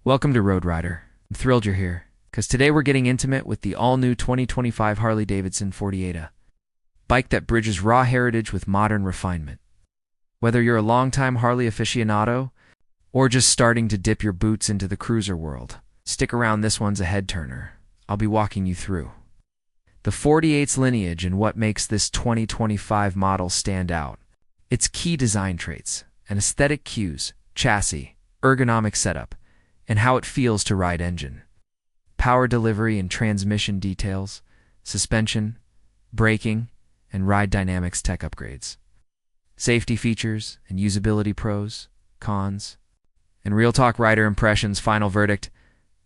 Welcome to Road Rider. I'm thrilled you're here, because today we're getting intimate with the all-new 2025 Harley-Davidson 48, a bike that bridges raw heritage with modern refinement. Whether you're a longtime Harley aficionado or just starting to dip your boots into the cruiser world, stick around, this one's a head-turner. I'll be walking you through the 48's lineage and what makes this 2025 model stand out. Its key design traits and aesthetic cues, chassis, ergonomic setup, and how it feels to ride engine, power delivery and transmission details, suspension, braking, and ride dynamics tech upgrades, safety features and usability pros, cons, and real talk rider impressions, final verdict,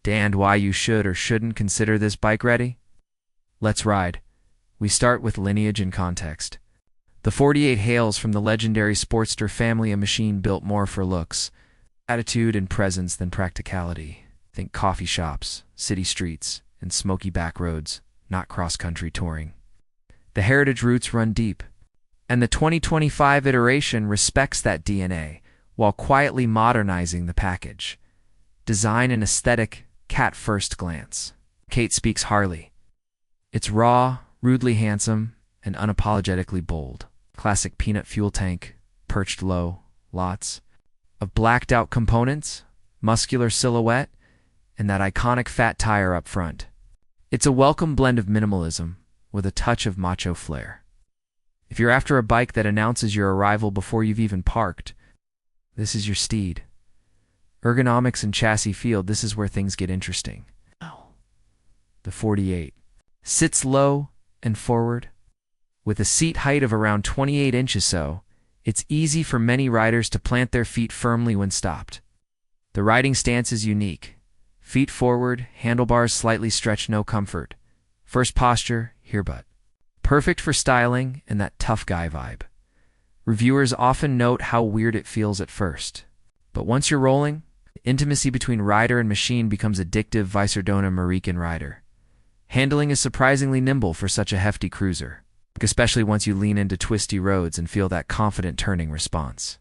and why you should or shouldn't consider this bike ready. Let's ride. We start with lineage and context. The 48 hails from the legendary Sportster family, a machine built more for looks, attitude, and presence than practicality. Think coffee shops, city streets, and smoky back roads, not cross-country touring. The heritage roots run deep, and the 2025 iteration respects that DNA while quietly modernizing the package. Design and aesthetic, cat first glance. Kate speaks Harley. It's raw, rudely handsome, and unapologetically bold. Classic peanut fuel tank, perched low, lots of blacked-out components, muscular silhouette, and that iconic fat tire up front. It's a welcome blend of minimalism with a touch of macho flair. If you're after a bike that announces your arrival before you've even parked, this is your steed. Ergonomics and chassis feel, this is where things get interesting. The 48 sits low and forward. With a seat height of around 28 inches so, it's easy for many riders to plant their feet firmly when stopped. The riding stance is unique. Feet forward, handlebars slightly stretched, no comfort. First posture, here but. Perfect for styling and that tough guy vibe. Reviewers often note how weird it feels at first. But once you're rolling, the intimacy between rider and machine becomes addictive. Vicerdona American rider. Handling is surprisingly nimble for such a hefty cruiser, especially once you lean into twisty roads and feel that confident turning response.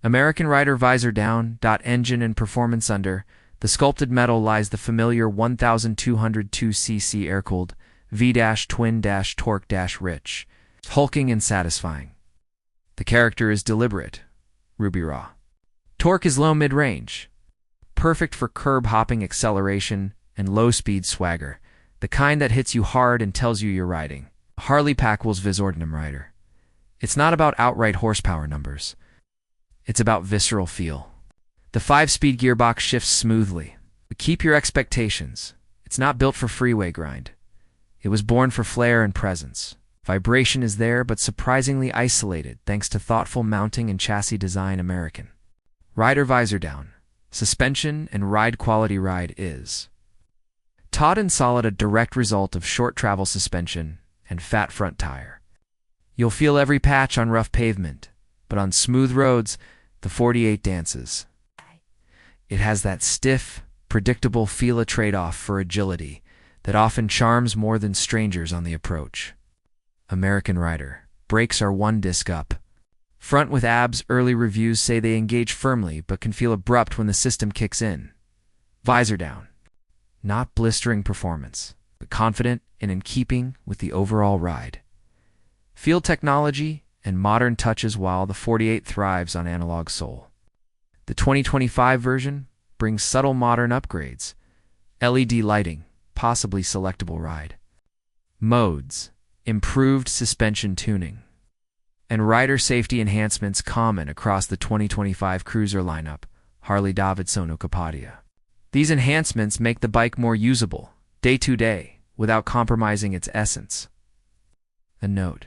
American rider, visor down, engine and performance under. The sculpted metal lies the familiar 1,202cc air-cooled V-twin-torque-rich, hulking and satisfying. The character is deliberate, ruby raw. Torque is low mid-range, perfect for curb-hopping acceleration and low-speed swagger, the kind that hits you hard and tells you you're riding. Harley Packwool's Visordnum rider. It's not about outright horsepower numbers. It's about visceral feel. The 5-speed gearbox shifts smoothly, but keep your expectations. It's not built for freeway grind. It was born for flair and presence. Vibration is there, but surprisingly isolated thanks to thoughtful mounting and chassis design. American rider, visor down. Suspension and ride quality. Ride is taut and solid, a direct result of short travel suspension and fat front tire. You'll feel every patch on rough pavement, but on smooth roads, the 48 dances. It has that stiff, predictable feel, a trade-off for agility that often charms more than strangers on the approach. American rider. Brakes are one disc up. Front with abs. Early reviews say they engage firmly but can feel abrupt when the system kicks in. Visor down. Not blistering performance, but confident and in keeping with the overall ride. Field technology and modern touches, while the 48 thrives on analog soul. The 2025 version brings subtle modern upgrades, LED lighting, possibly selectable ride modes, improved suspension tuning, and rider safety enhancements common across the 2025 cruiser lineup. Harley-Davidson Forty-Eight. These enhancements make the bike more usable, day-to-day, without compromising its essence. A note.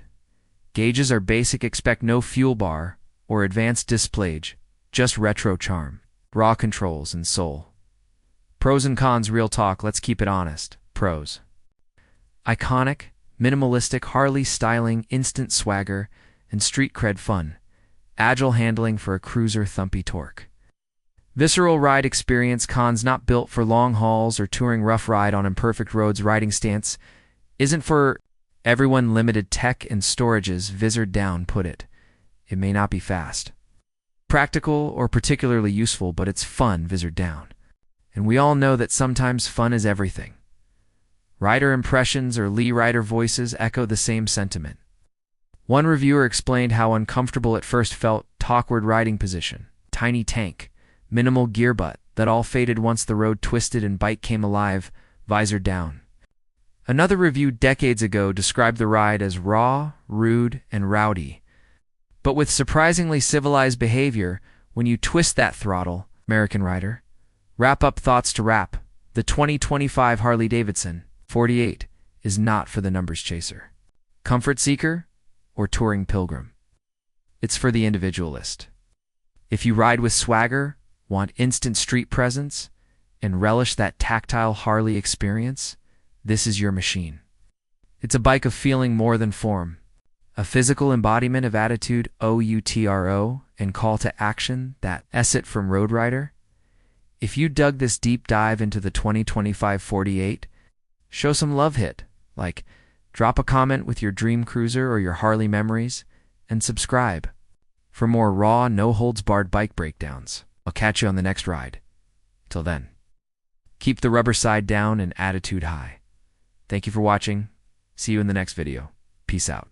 Gauges are basic. Expect no fuel bar or advanced display, just retro charm, raw controls, and soul. Pros and cons. Real talk, let's keep it honest. Pros. Iconic, minimalistic Harley styling, instant swagger, and street cred fun. Agile handling for a cruiser, thumpy torque. Visceral ride experience. Cons. Not built for long hauls or touring, rough ride on imperfect roads. Riding stance isn't for everyone. Limited tech and storages. Visor down. Put it may not be fast, practical, or particularly useful, but it's fun. Visor down. And we all know that sometimes fun is everything. Rider impressions or Lee rider voices echo the same sentiment. One reviewer explained how uncomfortable it first felt: awkward riding position, tiny tank, minimal gear butt, that all faded once the road twisted and bike came alive, visor down. Another review decades ago described the ride as raw, rude, and rowdy, but with surprisingly civilized behavior when you twist that throttle. American rider. Wrap up thoughts to wrap. The 2025 Harley-Davidson 48 is not for the numbers chaser, comfort seeker, or touring pilgrim. It's for the individualist. If you ride with swagger, want instant street presence, and relish that tactile Harley experience, this is your machine. It's a bike of feeling more than form, a physical embodiment of attitude, OUTRO, and call to action, that S-it from Road Rider. If you dug this deep dive into the 2025 48, show some love. Like, drop a comment with your dream cruiser or your Harley memories, and subscribe for more raw, no-holds-barred bike breakdowns. I'll catch you on the next ride. Till then, keep the rubber side down and attitude high. Thank you for watching. See you in the next video. Peace out.